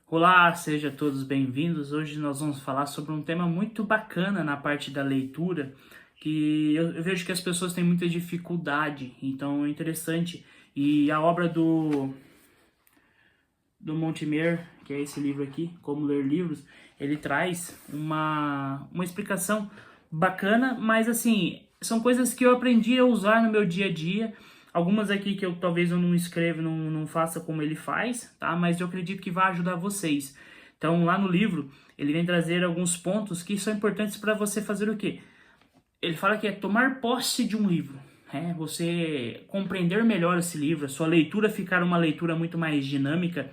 Olá, sejam todos bem-vindos. Hoje nós vamos falar sobre um tema muito bacana na parte da leitura, que eu vejo que as pessoas têm muita dificuldade, então é interessante. E a obra do Montimer, que é esse livro aqui, Como Ler Livros, ele traz uma explicação bacana, mas assim, são coisas que eu aprendi a usar no meu dia a dia. Algumas aqui que talvez eu não escreva, não faça como ele faz, tá? Mas eu acredito que vai ajudar vocês. Então, lá no livro, ele vem trazer alguns pontos que são importantes para você fazer o quê? Ele fala que é tomar posse de um livro. Você compreender melhor esse livro, a sua leitura ficar uma leitura muito mais dinâmica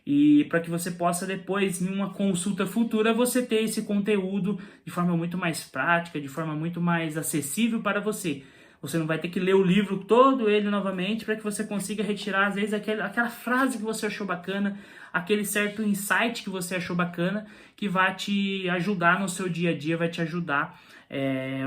e para que você possa depois, em uma consulta futura, você ter esse conteúdo de forma muito mais prática, de forma muito mais acessível para você. Você não vai ter que ler o livro todo ele novamente para que você consiga retirar, às vezes, aquela frase que você achou bacana, aquele certo insight que você achou bacana, que vai te ajudar no seu dia a dia, vai te ajudar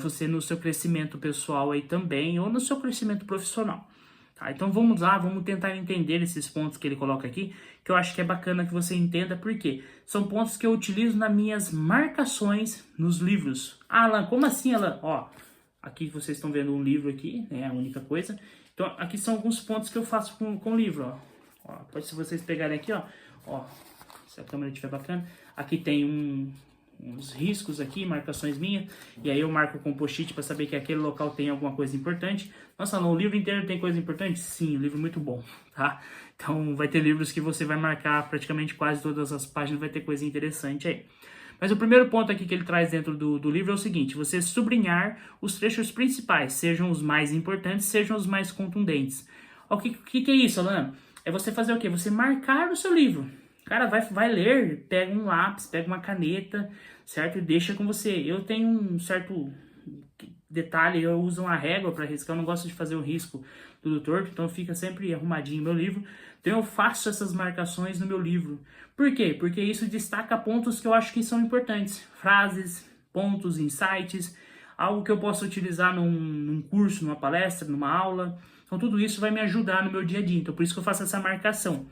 você no seu crescimento pessoal aí também, ou no seu crescimento profissional. Tá? Então vamos lá, vamos tentar entender esses pontos que ele coloca aqui, que eu acho que é bacana que você entenda, porque são pontos que eu utilizo nas minhas marcações nos livros. Ah, Alan, como assim, Alan? Ó, aqui vocês estão vendo um livro aqui, é a única coisa. Então aqui são alguns pontos que eu faço com o livro, ó. Pode, se vocês pegarem aqui, ó, se a câmera estiver bacana, aqui tem uns riscos aqui, marcações minhas, e aí eu marco com post-it para saber que aquele local tem alguma coisa importante. Nossa, não, o livro inteiro tem coisa importante? Sim, o livro é muito bom, tá? Então vai ter livros que você vai marcar praticamente quase todas as páginas, vai ter coisa interessante aí. Mas o primeiro ponto aqui que ele traz dentro do livro é o seguinte: você sublinhar os trechos principais, sejam os mais importantes, sejam os mais contundentes. O que é isso, Alan? É você fazer o quê? Você marcar o seu livro. Cara, vai ler, pega um lápis, pega uma caneta, certo? E deixa com você. Eu tenho um certo detalhe, eu uso uma régua para riscar, eu não gosto de fazer o risco tudo torto, então fica sempre arrumadinho meu livro. Então eu faço essas marcações no meu livro. Por quê? Porque isso destaca pontos que eu acho que são importantes. Frases, pontos, insights, algo que eu possa utilizar num curso, numa palestra, numa aula. Então tudo isso vai me ajudar no meu dia a dia, então por isso que eu faço essa marcação.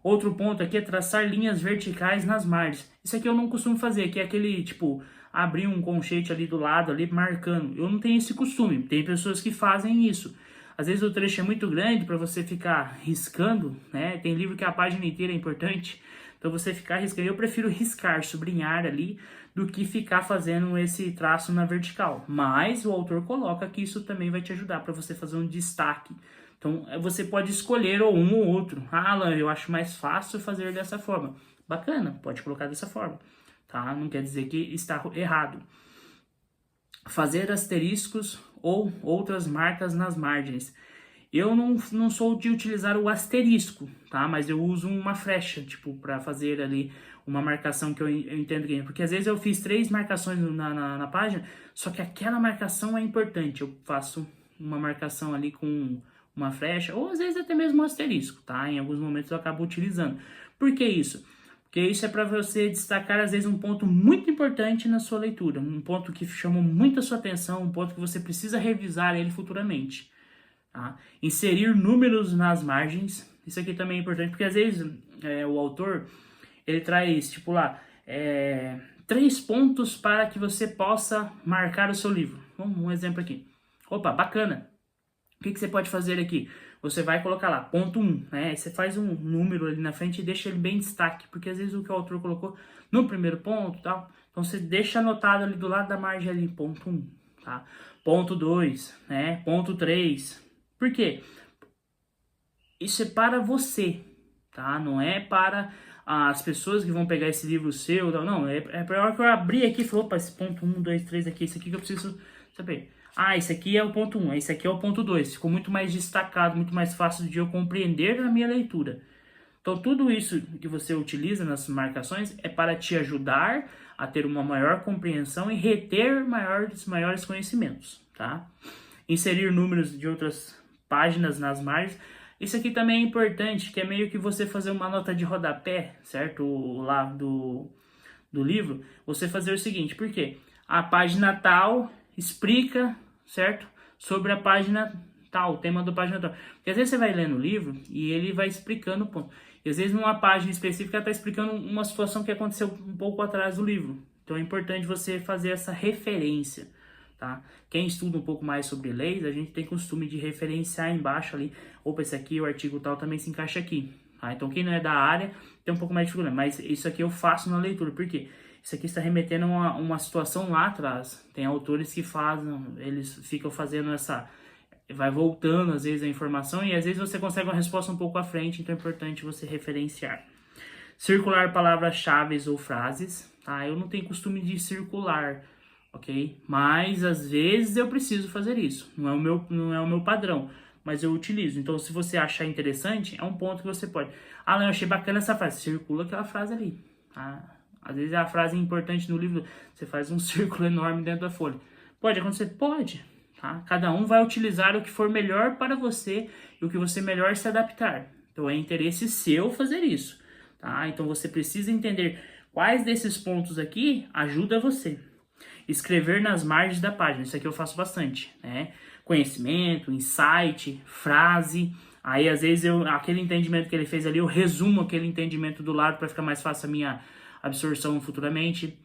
Outro ponto aqui é traçar linhas verticais nas margens. Isso aqui eu não costumo fazer, que é aquele, tipo, abrir um colchete ali do lado, ali marcando. Eu não tenho esse costume, tem pessoas que fazem isso. Às vezes o trecho é muito grande para você ficar riscando, né? Tem livro que a página inteira é importante, então você ficar riscando. Eu prefiro riscar, sublinhar ali, do que ficar fazendo esse traço na vertical. Mas o autor coloca que isso também vai te ajudar para você fazer um destaque. Então, você pode escolher ou um ou outro. Ah, Alan, eu acho mais fácil fazer dessa forma. Bacana, pode colocar dessa forma. Tá? Não quer dizer que está errado. Fazer asteriscos ou outras marcas nas margens. Eu não sou de utilizar o asterisco, tá? Mas eu uso uma flecha, tipo, para fazer ali uma marcação que eu entendo que é. Porque às vezes eu fiz 3 marcações na página, só que aquela marcação é importante. Eu faço uma marcação ali com uma flecha, ou às vezes até mesmo um asterisco, tá? Em alguns momentos eu acabo utilizando. Por que isso? Porque isso é para você destacar, às vezes, um ponto muito importante na sua leitura, um ponto que chamou muito a sua atenção, um ponto que você precisa revisar ele futuramente. Tá? Inserir números nas margens, isso aqui também é importante, porque às vezes o autor, ele traz, tipo lá, 3 pontos para que você possa marcar o seu livro. Vamos um exemplo aqui. Opa, bacana. O que você pode fazer aqui? Você vai colocar lá, ponto 1, né? Aí você faz um número ali na frente e deixa ele bem em destaque, porque às vezes o que o autor colocou no primeiro ponto e tal, então você deixa anotado ali do lado da margem ali, ponto 1, tá? Ponto 2, né? Ponto 3. Por quê? Isso é para você, tá? Não é para as pessoas que vão pegar esse livro seu, não, é para a hora que eu abrir aqui e falar, opa, esse ponto 1, 2, 3 aqui, esse aqui que eu preciso saber. Ah, esse aqui é o ponto 1, esse aqui é o ponto 2. Ficou muito mais destacado, muito mais fácil de eu compreender na minha leitura. Então, tudo isso que você utiliza nas marcações é para te ajudar a ter uma maior compreensão e reter maiores conhecimentos, tá? Inserir números de outras páginas nas margens. Isso aqui também é importante, que é meio que você fazer uma nota de rodapé, certo? Lá do livro, você fazer o seguinte, por quê? A página tal explica, certo? Sobre a página tal, o tema da página tal. Porque às vezes você vai lendo o livro e ele vai explicando o ponto. E às vezes numa página específica ela está explicando uma situação que aconteceu um pouco atrás do livro. Então é importante você fazer essa referência, tá? Quem estuda um pouco mais sobre leis, a gente tem costume de referenciar embaixo ali, opa, esse aqui, o artigo tal também se encaixa aqui. Tá? Então quem não é da área tem um pouco mais de dificuldade, mas isso aqui eu faço na leitura, por quê? Isso aqui está remetendo a uma situação lá atrás. Tem autores que fazem, eles ficam fazendo essa... vai voltando às vezes a informação e às vezes você consegue uma resposta um pouco à frente, então é importante você referenciar. Circular palavras-chave ou frases, tá? Eu não tenho costume de circular, ok? Mas às vezes eu preciso fazer isso, não é o meu padrão, mas eu utilizo. Então se você achar interessante, é um ponto que você pode. Ah, não, eu achei bacana essa frase, circula aquela frase ali, tá? Às vezes a frase é importante no livro, você faz um círculo enorme dentro da folha. Pode acontecer? Pode. Tá? Cada um vai utilizar o que for melhor para você e o que você melhor se adaptar. Então é interesse seu fazer isso. Tá? Então você precisa entender quais desses pontos aqui ajuda você. Escrever nas margens da página, isso aqui eu faço bastante. Né? Conhecimento, insight, frase. Aí às vezes aquele entendimento que ele fez ali, eu resumo aquele entendimento do lado para ficar mais fácil a minha absorção futuramente.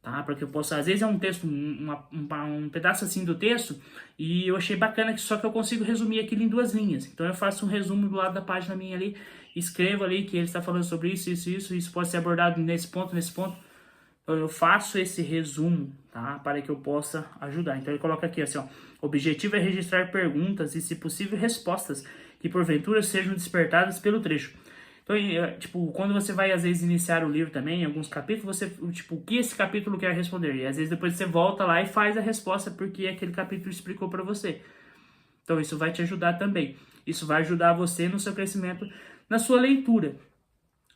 Tá? Para que eu possa, às vezes é um texto, um pedaço assim do texto, e eu achei bacana que só que eu consigo resumir aquilo em 2 linhas. Então eu faço um resumo do lado da página minha ali, escrevo ali que ele está falando sobre isso pode ser abordado nesse ponto. Então eu faço esse resumo, tá? Para que eu possa ajudar. Então ele coloca aqui assim, ó, o objetivo é registrar perguntas e, se possível, respostas que porventura sejam despertadas pelo trecho. Então, tipo, quando você vai, às vezes, iniciar o livro também, em alguns capítulos, você, tipo, o que esse capítulo quer responder? E, às vezes, depois você volta lá e faz a resposta porque aquele capítulo explicou para você. Então, isso vai te ajudar também. Isso vai ajudar você no seu crescimento, na sua leitura.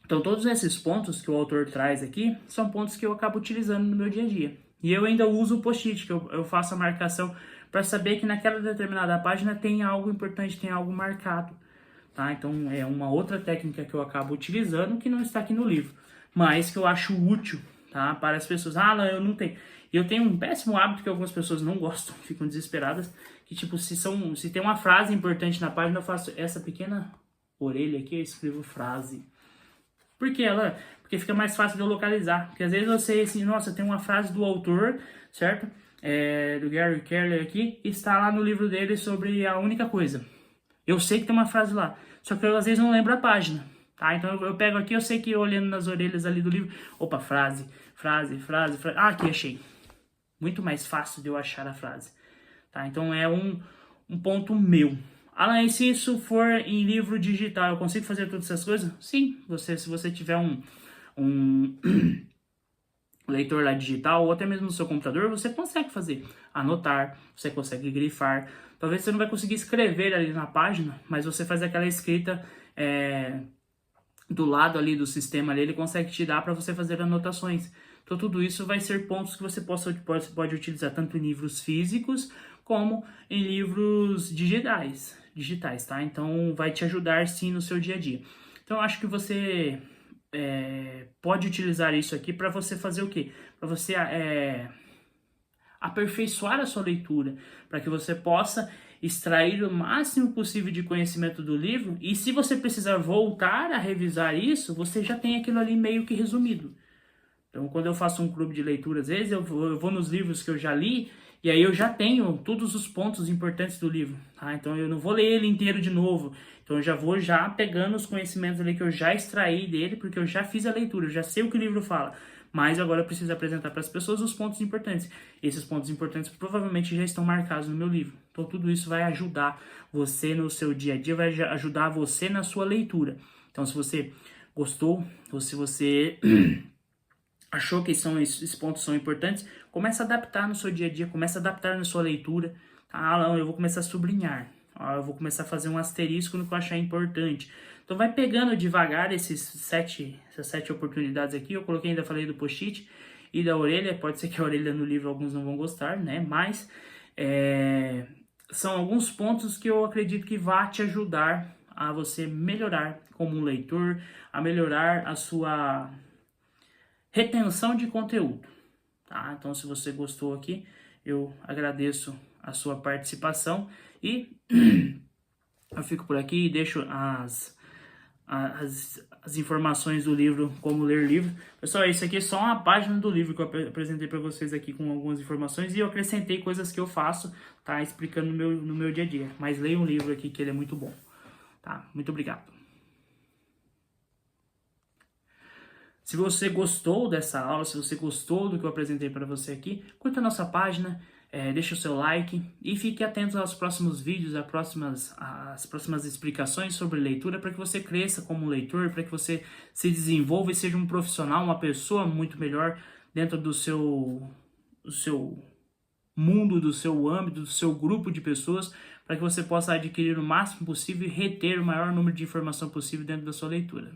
Então, todos esses pontos que o autor traz aqui, são pontos que eu acabo utilizando no meu dia a dia. E eu ainda uso o post-it, que eu faço a marcação para saber que naquela determinada página tem algo importante, tem algo marcado. Tá? Então é uma outra técnica que eu acabo utilizando que não está aqui no livro, mas que eu acho útil, tá? Para as pessoas. Ah, não, eu não tenho. Eu tenho um péssimo hábito que algumas pessoas não gostam, ficam desesperadas, que tipo, se tem uma frase importante na página, eu faço essa pequena orelha aqui, eu escrevo frase. Porque fica mais fácil de eu localizar. Porque às vezes eu sei assim, nossa, tem uma frase do autor, certo? Do Gary Keller aqui, está lá no livro dele sobre a única coisa. Eu sei que tem uma frase lá, só que eu às vezes não lembro a página, tá? Então eu pego aqui, eu sei que olhando nas orelhas ali do livro, opa, frase. Ah, aqui, achei. Muito mais fácil de eu achar a frase, tá? Então é um ponto meu. Alan, e se isso for em livro digital, eu consigo fazer todas essas coisas? Sim, se você tiver um leitor lá digital, ou até mesmo no seu computador, você consegue fazer. Anotar, você consegue grifar. Talvez você não vai conseguir escrever ali na página, mas você faz aquela escrita do lado ali do sistema ali, ele consegue te dar para você fazer anotações. Então tudo isso vai ser pontos que você pode utilizar tanto em livros físicos como em livros digitais, tá? Então vai te ajudar sim no seu dia a dia. Então eu acho que você pode utilizar isso aqui para você fazer o quê? Para você aperfeiçoar a sua leitura, para que você possa extrair o máximo possível de conhecimento do livro, e se você precisar voltar a revisar isso, você já tem aquilo ali meio que resumido. Então, quando eu faço um clube de leitura, às vezes eu vou nos livros que eu já li, e aí eu já tenho todos os pontos importantes do livro, tá? Então eu não vou ler ele inteiro de novo, então eu já vou pegando os conhecimentos ali que eu já extraí dele, porque eu já fiz a leitura, eu já sei o que o livro fala. Mas agora eu preciso apresentar para as pessoas os pontos importantes. Esses pontos importantes provavelmente já estão marcados no meu livro. Então tudo isso vai ajudar você no seu dia a dia, vai ajudar você na sua leitura. Então se você gostou, ou se você achou que esses pontos são importantes, começa a adaptar no seu dia a dia, começa a adaptar na sua leitura. Ah, não, eu vou começar a sublinhar. Eu vou começar a fazer um asterisco no que eu achar importante. Então vai pegando devagar essas 7 oportunidades aqui. Eu coloquei, ainda falei do post-it e da orelha. Pode ser que a orelha no livro alguns não vão gostar, né? Mas são alguns pontos que eu acredito que vai te ajudar a você melhorar como um leitor, a melhorar a sua retenção de conteúdo. Tá? Então se você gostou aqui, eu agradeço a sua participação e eu fico por aqui e deixo as informações do livro Como Ler Livros. Pessoal, isso aqui é só uma página do livro que eu apresentei para vocês aqui com algumas informações e eu acrescentei coisas que eu faço, tá? Explicando no meu dia a dia. Mas leia um livro aqui que ele é muito bom, tá? Muito obrigado. Se você gostou dessa aula, se você gostou do que eu apresentei para você aqui, curta a nossa página, deixa o seu like e fique atento aos próximos vídeos, às próximas explicações sobre leitura, para que você cresça como leitor, para que você se desenvolva e seja um profissional, uma pessoa muito melhor dentro do seu mundo, do seu âmbito, do seu grupo de pessoas, para que você possa adquirir o máximo possível e reter o maior número de informação possível dentro da sua leitura.